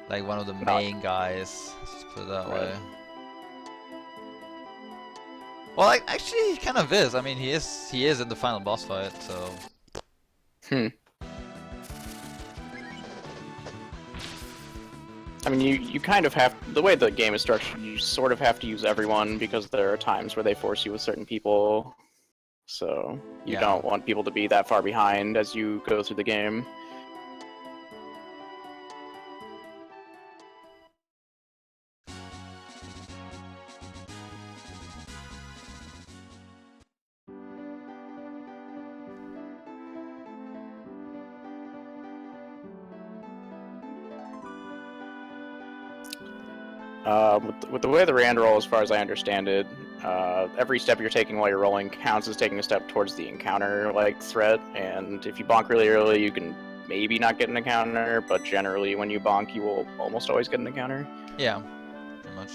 like one of the main guys. Let's just put it that way. Well, actually, he kind of is. I mean, he is in the final boss fight, so. I mean, you kind of have, the way the game is structured, you sort of have to use everyone because there are times where they force you with certain people. So, you don't want people to be that far behind as you go through the game. With the way the Rand roll, as far as I understand it, every step you're taking while you're rolling counts as taking a step towards the encounter threat, and if you bonk really early, you can maybe not get an encounter, but generally when you bonk, you will almost always get an encounter. Yeah, pretty much.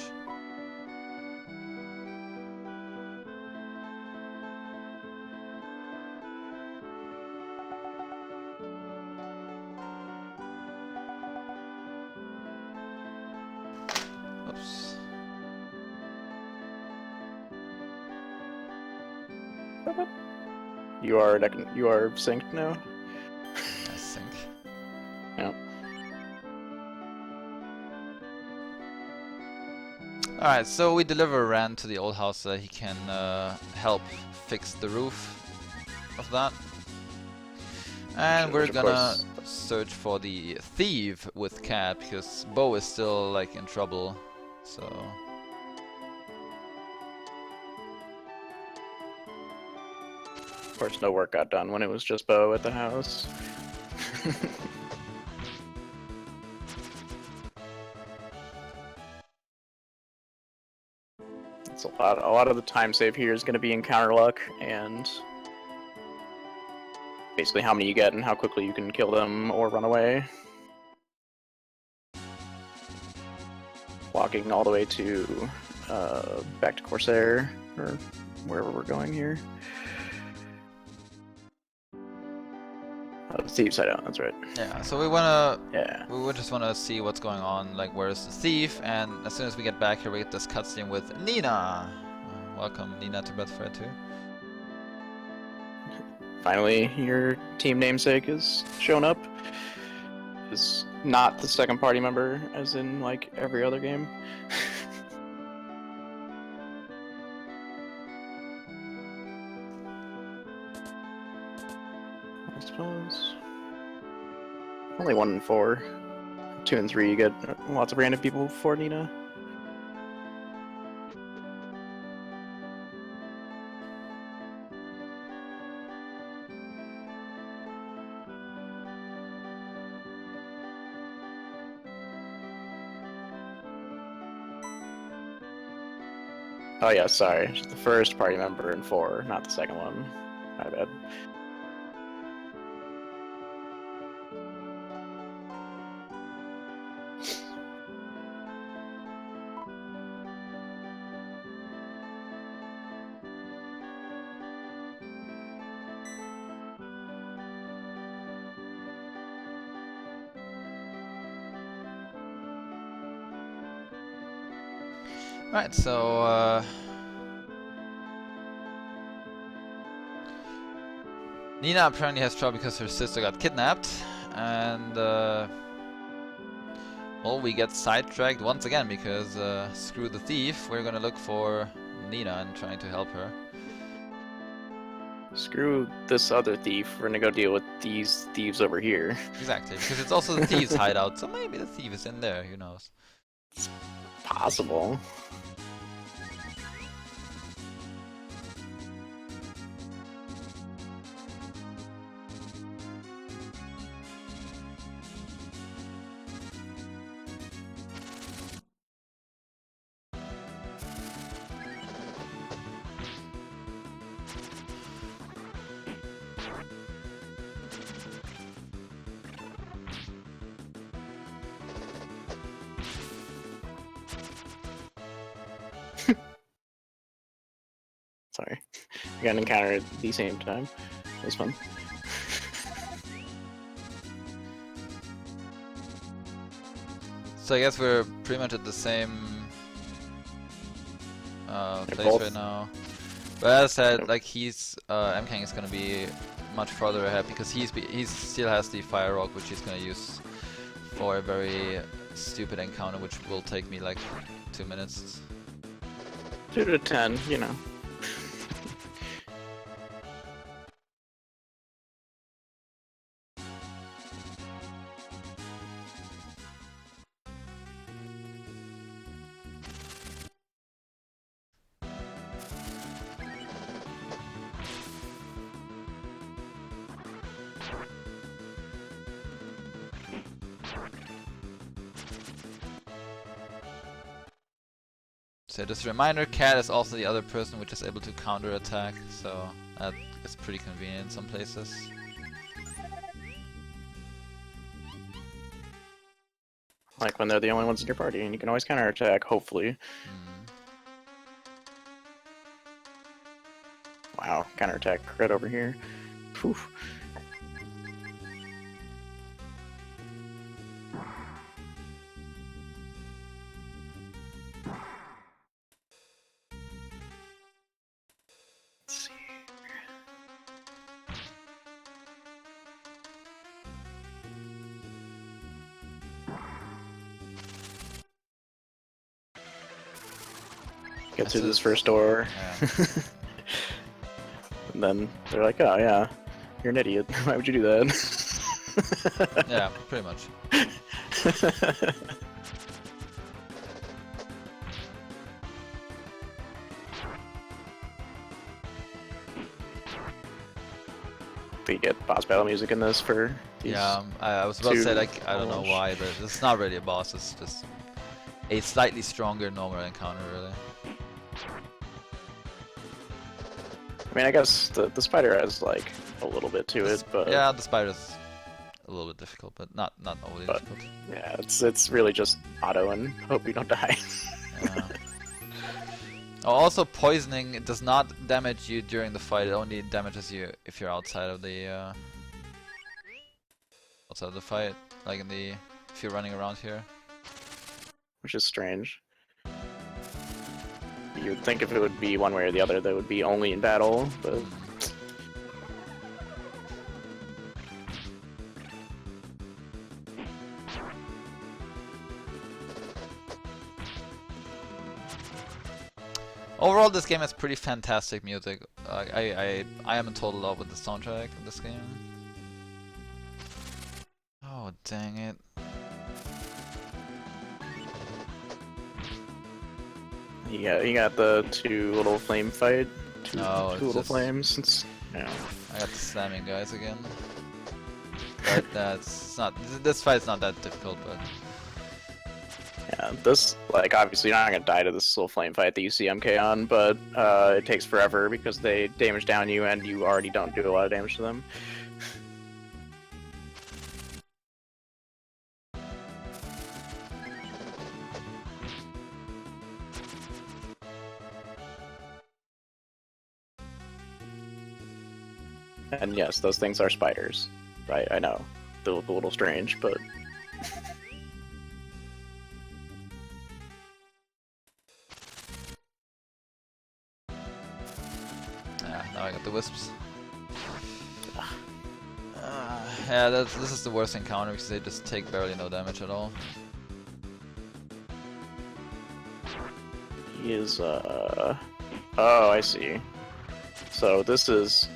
Oops. You are synced now. I think. Yeah. Alright, so we deliver Rand to the old house so that he can help fix the roof of that. And we're Which, of gonna course, search for the thief with Cat because Bo is still in trouble. So of course, no work got done when it was just Bo at the house. It's a lot of the time save here is going to be encounter luck and basically how many you get and how quickly you can kill them or run away. walking all the way to back to Corsair or wherever we're going here. Oh, the thief's hideout, that's right. Yeah, so we would just wanna see what's going on, like where's the thief, and as soon as we get back here we get this cutscene with Nina. Welcome Nina to Breath of Fire 2. Finally, your team namesake is shown up. Is not the second party member as in like every other game. I suppose. Only 1 and 4. 2 and 3 you get lots of random people before Nina. Oh yeah, sorry. Just the first party member in 4, not the second one. My bad. Right, so Nina apparently has trouble because her sister got kidnapped, and well, we get sidetracked once again because screw the thief, we're gonna look for Nina and trying to help her. Screw this other thief, we're gonna go deal with these thieves over here. Exactly, because it's also the thieves' hideout, so maybe the thief is in there, who knows. It's possible. Sorry. I got an encounter at the same time. It was fun. So I guess we're pretty much at the same place both. right now. But as I said, like EmkanK is gonna be much farther ahead because he still has the fire rock, which he's gonna use for a very stupid encounter, which will take me like 2 minutes. 2 to 10, you know. So just a reminder, Cat is also the other person which is able to counter attack, so that is pretty convenient in some places. Like when they're the only ones in your party, and you can always counterattack, hopefully. Wow, counterattack crit over here. Whew. Let's see. Get through this first door. Yeah. And then they're like, oh yeah, you're an idiot. Why would you do that? Yeah, pretty much. Do you get boss battle music in this for these? Yeah, I was about to say, like, I don't know why, but it's not really a boss, it's just a slightly stronger normal encounter, really. I mean, I guess the spider has like a little bit to it, but yeah, the spider's a little bit difficult, but not overly But- difficult. Yeah, it's really just auto and hope you don't die. Yeah. Oh, also, poisoning, it does not damage you during the fight. It only damages you if you're outside of the fight, like if you're running around here. Which is strange. You'd think if it would be one way or the other, that would be only in battle, but Overall, this game has pretty fantastic music. I am in total love with the soundtrack of this game. Oh, dang it. you got the two little flame fight, two it's little just- flames. It's, yeah. I got the slamming guys again. But that's not. This fight's not that difficult, but Yeah, this, like, obviously you're not gonna die to this little flame fight that you see MK on, but it takes forever because they damage down you and you already don't do a lot of damage to them. And yes, those things are spiders. Right, I know. They look a little strange, but yeah, now I got the wisps. Yeah, this is the worst encounter because they just take barely no damage at all. he is, oh, I see. So this is,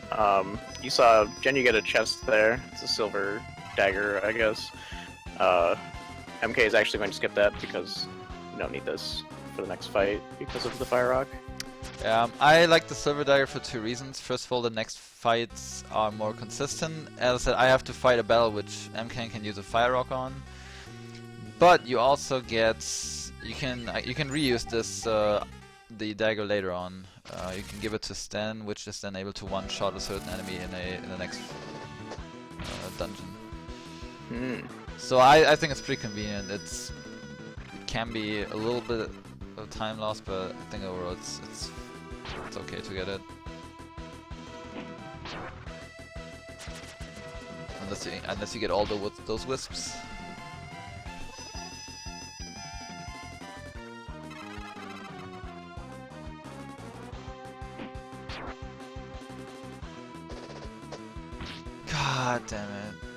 you saw Jen, you get a chest there. It's a silver dagger, I guess. MK is actually going to skip that because you don't need this for the next fight because of the fire rock. I like the silver dagger for two reasons. First of all, the next fights are more consistent. As I said, I have to fight a battle which EmkanK can use a fire rock on. But you also get, you can reuse this the dagger later on. You can give it to Stan, which is then able to one-shot a certain enemy in the next dungeon. Hmm. So I think it's pretty convenient. It can be a little bit of time loss, but I think overall it's okay to get it. Unless you get all those wisps. God damn it.